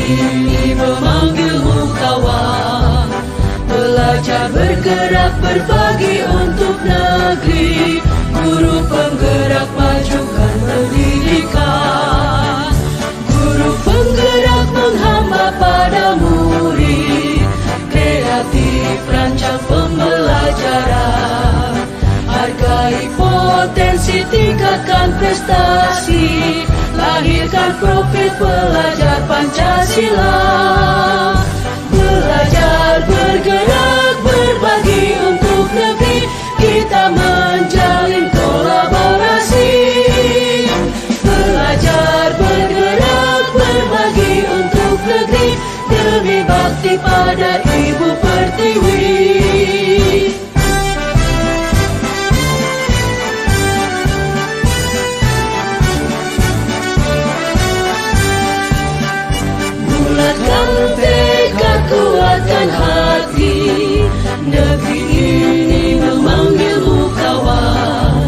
ini memanggilmu kawan. Belajar bergerak berbagi untuk negeri, guru penggerak majukan pendidikan. Guru penggerak menghamba pada murid, kreatif rancang pembelajaran. Hargai potensi, tingkatkan prestasi, lahirkan profil pelajar Pancasila. Belajar bergerak berbagi untuk negeri, kita menjalin kolaborasi. Belajar bergerak berbagi untuk negeri, demi bakti pada Ibu Pertiwi. Bulatkan tekad, kuatkan hati, negeri ini memanggilmu kawan.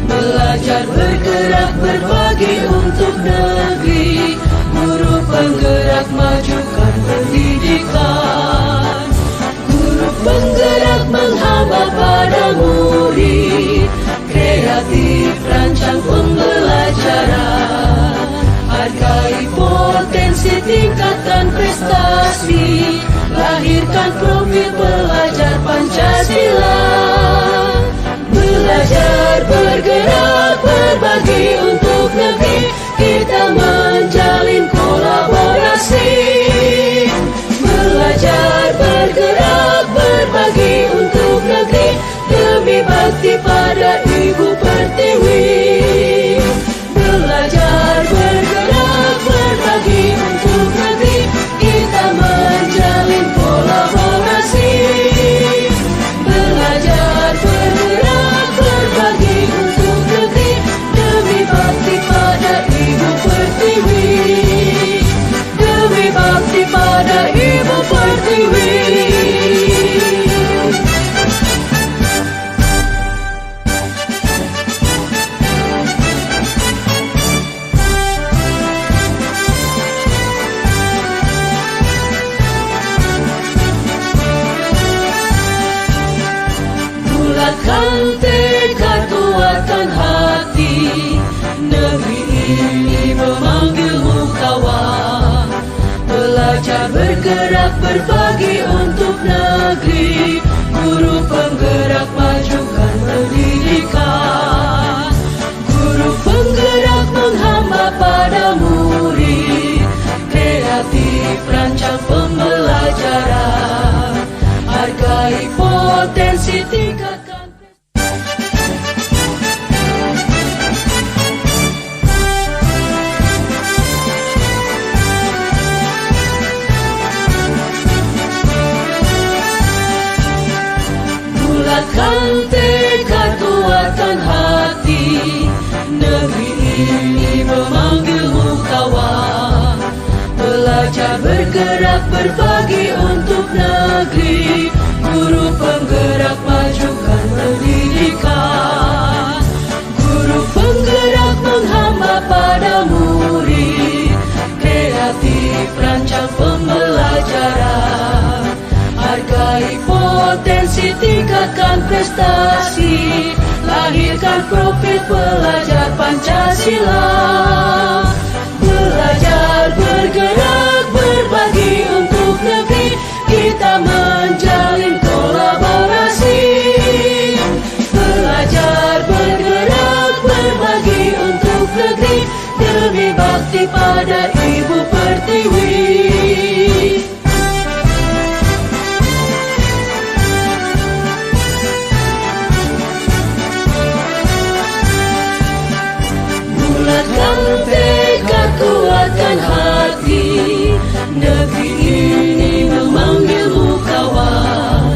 Belajar bergerak berbagi untuk negeri, guru penggerak majukan pendidikan. Guru penggerak menghamba pada murid, kreatif rancang pembelajaran. Hargai potensi, tingkatkan prestasi, lahirkan profil pelajar Pancasila. Belajar bergerak berbagi untuk negeri, kita menjalin kolaborasi. Belajar bergerak berbagi untuk negeri, demi bakti pada Ibu Pertiwi. Belajar bergerak berbagi untuk negeri, kita menjalin kolaborasi. Belajar bergerak berbagi untuk negeri, demi bakti pada Ibu Pertiwi. Demi bakti pada Ibu Pertiwi. Bulatkan tekad, kuatkan hati, negeri ini memanggilmu kawan. Belajar bergerak berbagi untuk negeri, guru penggerak majukan pendidikan. Guru penggerak menghamba pada murid, kreatif rancang pembelajaran. Hargai potensi, tingkatkan. Bulatkan tekad, kuatkan hati, negeri ini memanggilmu kawan. Belajar bergerak berbagi untuk negeri, guru penggerak majukan pendidikan. Guru penggerak menghamba pada murid, kreatif rancang pembelajaran. Hargai potensi, tingkatkan prestasi, lahirkan profil pelajar Pancasila. Belajar bergerak berbagi untuk negeri, kita menjalin kolaborasi. Belajar bergerak berbagi untuk negeri, demi bakti pada Ibu Pertiwi. Bulatkan tekad, kuatkan hati, negeri ini memanggilmu kawan.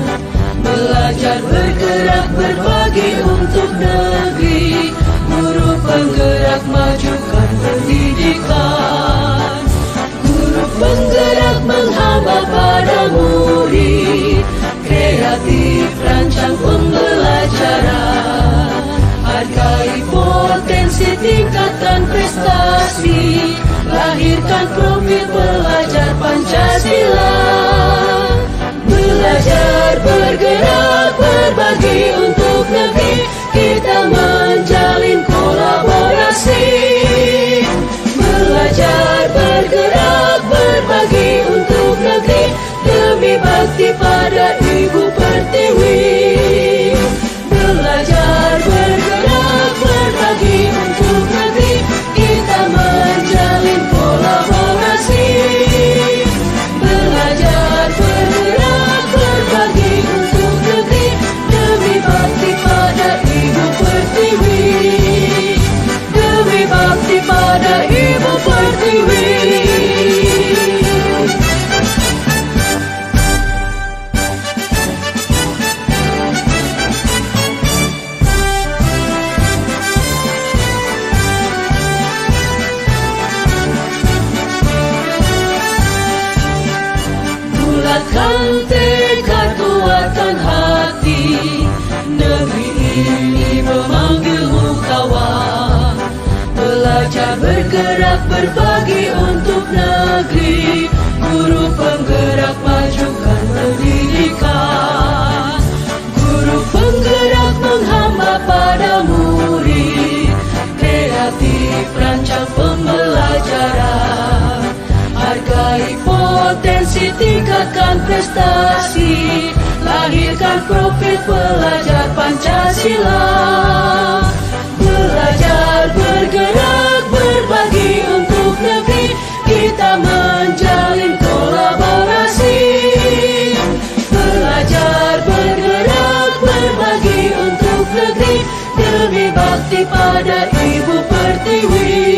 Belajar bergerak berbagi untuk negeri, guru penggerak majukan pendidikan. Guru penggerak menghamba pada murid, kreatif rancang pembelajaran. Hargai potensi, tingkatkan prestasi, lahirkan lahirkan profil pelajar Pancasila. Belajar, bergerak, berbagi untuk negeri, kita menjalin kolaborasi. Belajar, bergerak, berbagi untuk negeri, demi bakti pada Ibu Pertiwi. Belajar, bergerak, berbagi untuk negeri, kita menjalin kolaborasi. Belajar, bergerak, berbagi untuk negeri, demi bakti pada Ibu Pertiwi. Demi bakti pada Ibu Pertiwi. Bulatkan tekad, kuatkan hati, negeri ini memanggilmu kawan. Belajar, bergerak, berbagi untuk negeri, guru penggerak, majukan pendidikan. Guru penggerak menghamba pada murid, kreatif rancang pembelajaran. Hargai potensi, tingkatkan prestasi, lahirkan profil pelajar Pancasila. Belajar, bergerak, berbagi untuk negeri, kita menjalin kolaborasi. Belajar, bergerak, berbagi untuk negeri, demi bakti pada Ibu Pertiwi.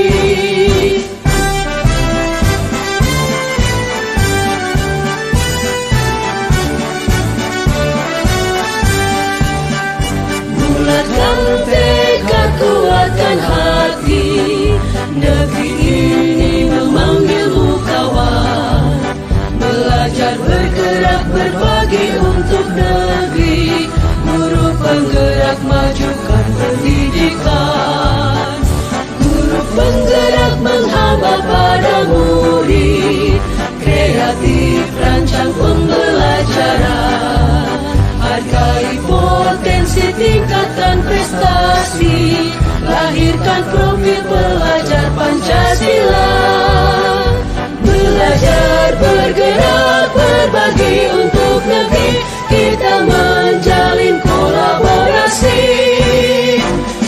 Bulatkan tekad, kuatkan hati, negeri ini memanggilmu kawan. Belajar, bergerak, berbagi untuk negeri, guru penggerak, majukan pendidikan. Guru penggerak menghamba pada murid, kreatif rancang pembelajaran. Hargai potensi, tingkatkan prestasi, lahirkan profil pelajar Pancasila. Belajar, bergerak, berbagi untuk negeri, kita menjalin kolaborasi.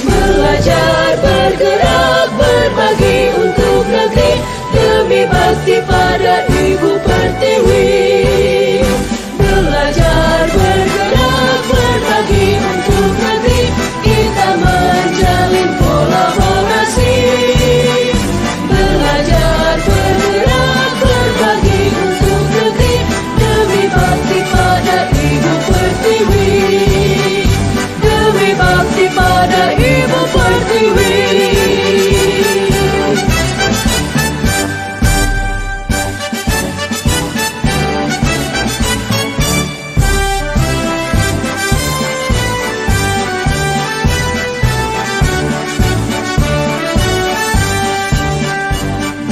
Belajar, bergerak, berbagi untuk negeri, demi bakti pada Ibu Pertiwi. Belajar, bergerak, berbagi untuk negeri, kita menjalin kolaborasi. Belajar, bergerak, berbagi untuk negeri, demi bakti pada Ibu Pertiwi. Demi bakti pada Ibu Pertiwi.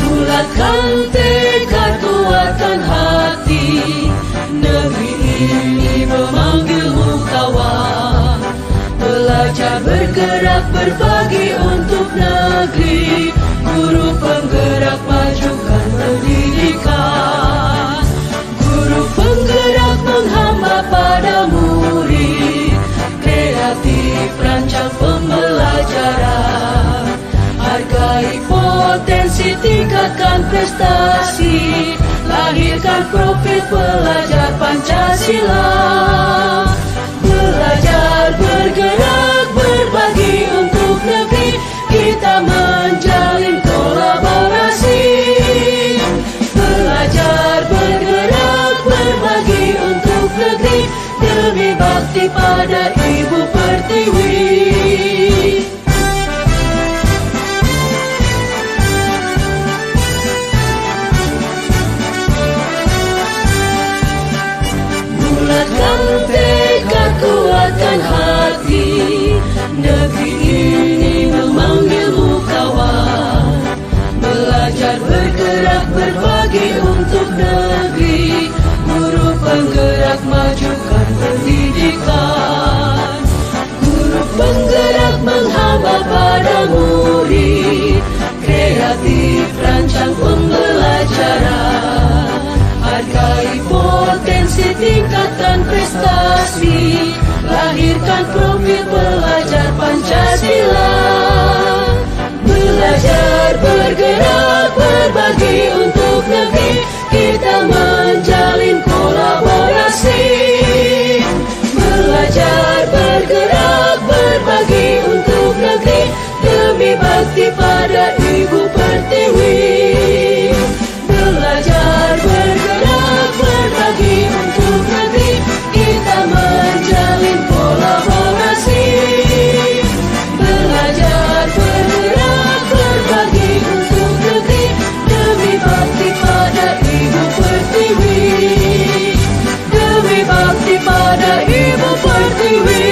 Bulatkan tekad, kuatkan hati, negeri ini memanggilmu kawan. Belajar, bergerak, berbagi untuk negeri, guru penggerak, majukan pendidikan. Guru penggerak menghamba pada murid, kreatif rancang pembelajaran. Hargai potensi, tingkatkan prestasi, lahirkan profil pelajar Pancasila. Belajar, bergerak, berbagi untuk negeri, kita menjalin kolaborasi. Belajar, bergerak, berbagi untuk negeri, demi bakti pada Ibu Pertiwi. Bulatkan tekad, kuatkan hati, negeri ini memanggilmu kawan. Belajar, bergerak, berbagi untuk negeri, guru penggerak majukan pendidikan, guru penggerak menghamba pada murid, kreatif rancang pembelajaran, hargai potensi tingkatan prestasi, lahirkan profil pelajar Pancasila. Belajar, bergerak, berbagi untuk negeri, kita menjalin kolaborasi. Belajar, bergerak, berbagi untuk negeri, demi bakti pada Ibu Pertiwi. Belajar, bergerak, berbagi untuk negeri, kita menjalin kolaborasi. Belajar, bergerak, berbagi untuk negeri, demi bakti pada Ibu Pertiwi. Demi bakti pada Ibu Pertiwi.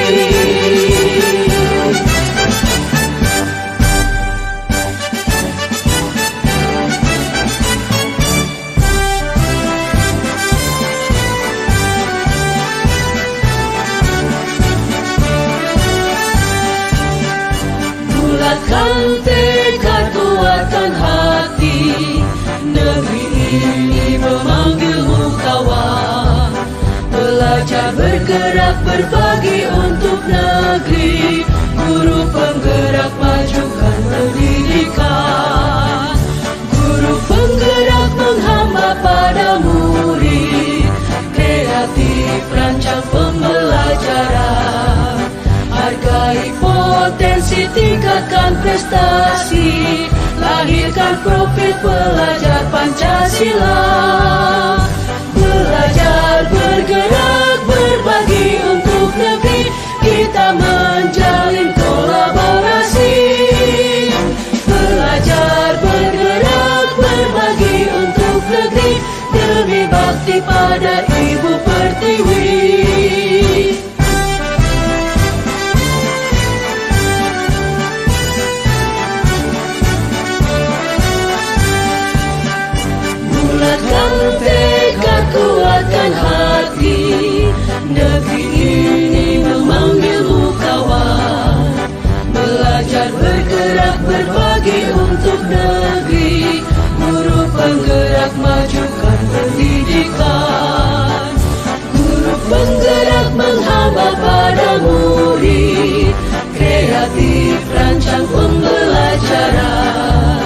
Bulatkan tekad, kuatkan hati, negeri ini memanggilmu kawan. Belajar, bergerak, berbagi untuk negeri, guru penggerak majukan pendidikan, guru penggerak menghamba pada murid, kreatif rancang pembelajaran, hargai potensi tingkatkan prestasi, lahirkan profil pelajar Pancasila. Belajar, bergerak, berbagi untuk negeri, kita menjalin kolaborasi. Belajar, bergerak, berbagi untuk negeri, demi bakti pada Ibu Pertiwi. Bulatkan tekad, kuatkan hati, negeri ini memanggilmu kawan. Belajar, bergerak, berbagi untuk negeri, guru penggerak majukan pendidikan, guru penggerak menghamba pada murid, kreatif rancang pembelajaran,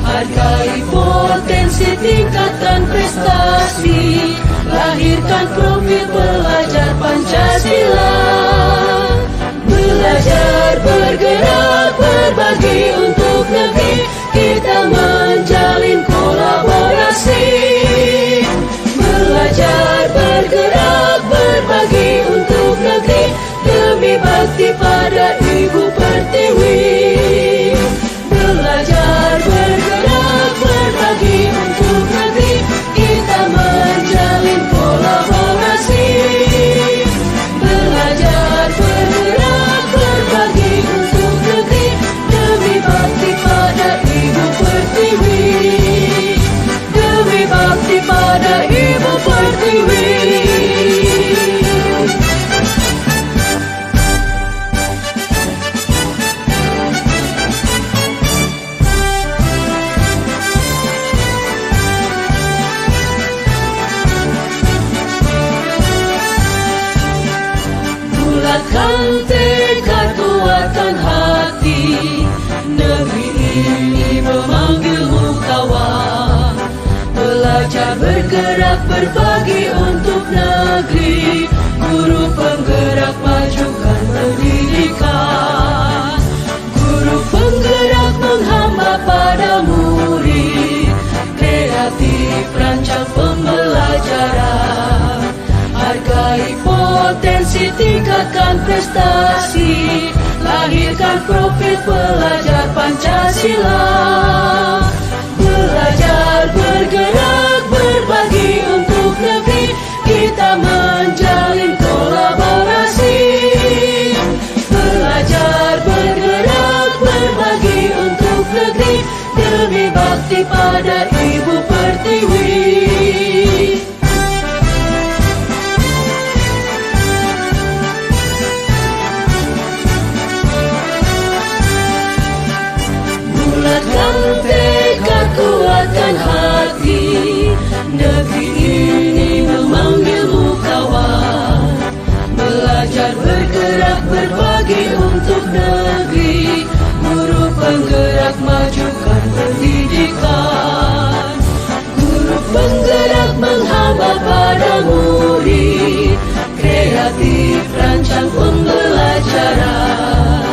hargai potensi tingkatan prestasi, lahirkan profil pelajar Pancasila. Belajar, bergerak, berbagi untuk negeri, kita menjalin kolaborasi. Belajar, bergerak, berbagi untuk negeri, demi bakti pada Ibu Pertiwi. Belajar, bergerak, berbagi untuk negeri, kita menjalin kolaborasi. Belajar, bergerak, berbagi untuk negeri, demi bakti pada Ibu Pertiwi. Demi bakti pada Ibu Pertiwi. Bulatkan tekad, kuatkan hati, negeri ini memanggilmu kawan. Belajar, bergerak, berbagi untuk negeri, guru penggerak majukan pendidikan, guru penggerak menghamba pada murid, kreatif rancang pembelajaran, hargai potensi tingkatkan prestasi, lahirkan profil pelajar Pancasila. Belajar, bergerak, berbagi untuk negeri, kita menjalin kolaborasi. Belajar, bergerak, berbagi untuk negeri, demi bakti pada Ibu Pertiwi. pada murid, kreatif rancang pembelajaran,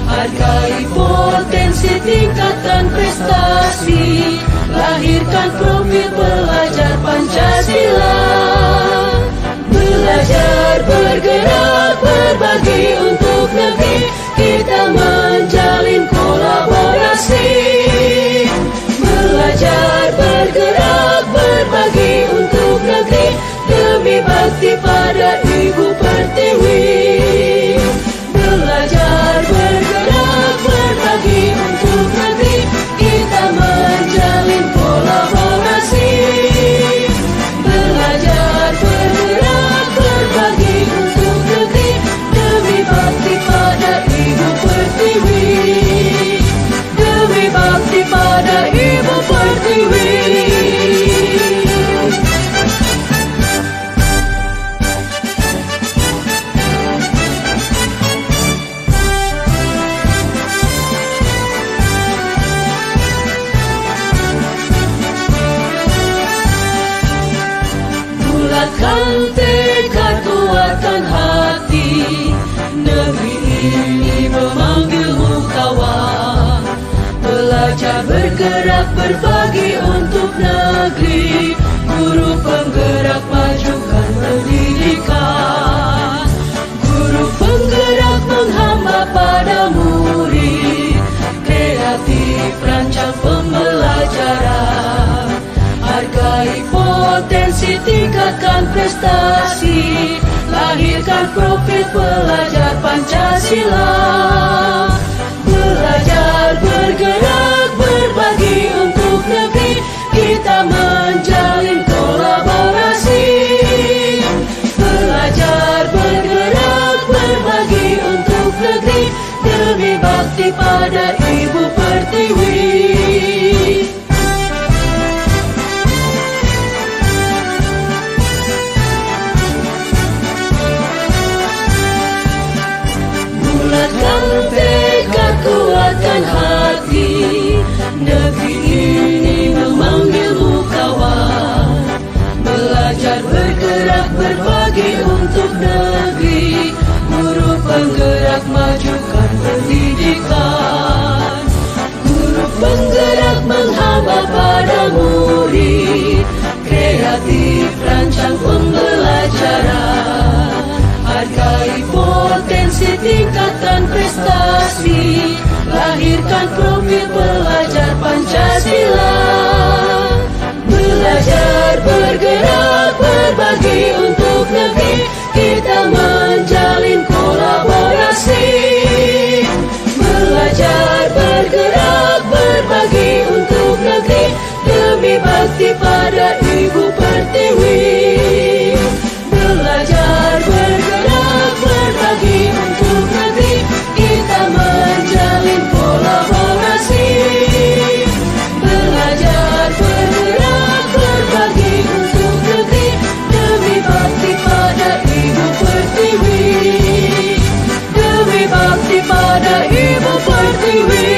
hargai potensi tingkatkan prestasi, lahirkan profil pelajar Pancasila. Belajar, bergerak, berbagi untuk negeri, kita menjalin kolaborasi. Belajar, bergerak, berbagi untuk negeri, demi bakti pada Ibu Pertiwi. Belajar, bergerak, berbagi untuk negeri, kita menjalin kolaborasi. Belajar, bergerak, berbagi untuk negeri, demi bakti pada Ibu Pertiwi. Demi bakti pada Ibu Pertiwi. Bulatkan tekad, kuatkan hati, negeri ini memanggilmu kawan. Belajar, bergerak, berbagi untuk negeri, guru penggerak majukan pendidikan. Guru penggerak menghamba pada murid, kreatif rancang pembelajaran, hargai potensi tingkatkan prestasi, lahirkan profil pelajar Pancasila. Belajar, bergerak, berbagi untuk negeri, kita menjalin kolaborasi. Belajar, bergerak, berbagi untuk negeri, demi bakti pada Ibu Pertiwi. Bulatkan tekad, kuatkan hati, negeri ini memanggilmu kawan. Belajar, bergerak, berbagi untuk negeri, guru penggerak majukan pendidikan. Guru penggerak menghamba pada murid, kreatif rancang pembelajaran, hargai potensi tingkatkan prestasi, lahirkan profil pelajar Pancasila. Belajar, bergerak, berbagi untuk negeri, kita menjalin kolaborasi. Belajar, bergerak, berbagi untuk negeri, demi bakti pada Ibu Pertiwi. Belajar, bergerak, berbagi untuk negeri, kita menjalin kolaborasi. Belajar, bergerak, berbagi untuk negeri, demi bakti pada Ibu Pertiwi. Demi bakti pada Ibu Pertiwi.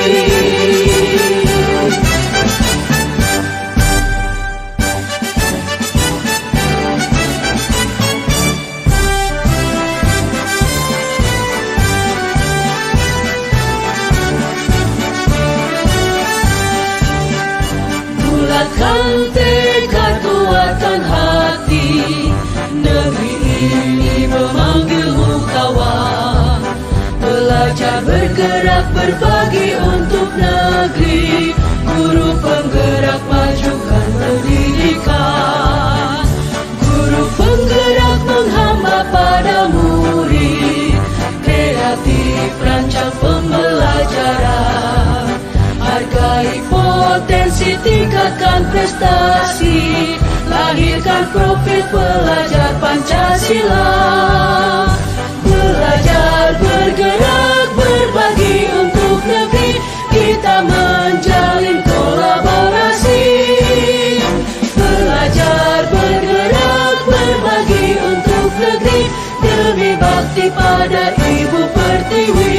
Bulatkan tekad, kuatkan hati, negeri ini memanggilmu kawan. Belajar, bergerak, berbagi untuk negeri, guru penggerak majukan pendidikan. Guru penggerak menghamba pada murid, kreatif rancang pembelajaran, hargai potensi tingkatkan prestasi, lahirkan profil pelajar Pancasila. Belajar, bergerak, berbagi untuk negeri, kita menjalin kolaborasi. Belajar, bergerak, berbagi untuk negeri, demi bakti pada Ibu Pertiwi.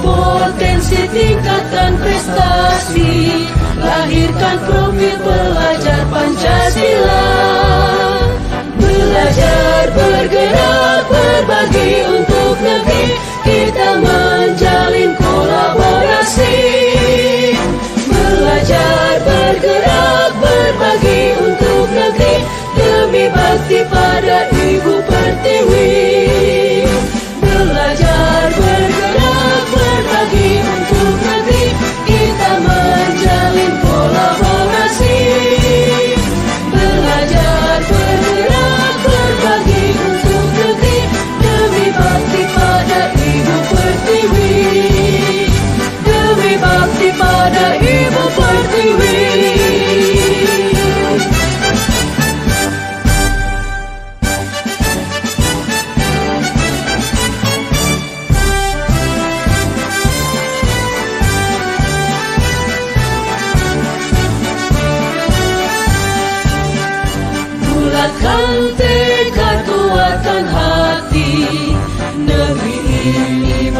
potensi tingkatkan prestasi, lahirkan profil pelajar Pancasila. Belajar, bergerak, berbagi untuk negeri, kita menjalin kolaborasi. Belajar, bergerak, berbagi untuk negeri, demi bakti pada Ibu Pertiwi. Belajar, bergerak, berbagi untuk negeri, kita menjalin kolaborasi. Belajar, bergerak, berbagi untuk negeri, demi bakti pada Ibu Pertiwi. Demi bakti pada Ibu Pertiwi. Bulatkan tekad, kuatkan hati, negeri ini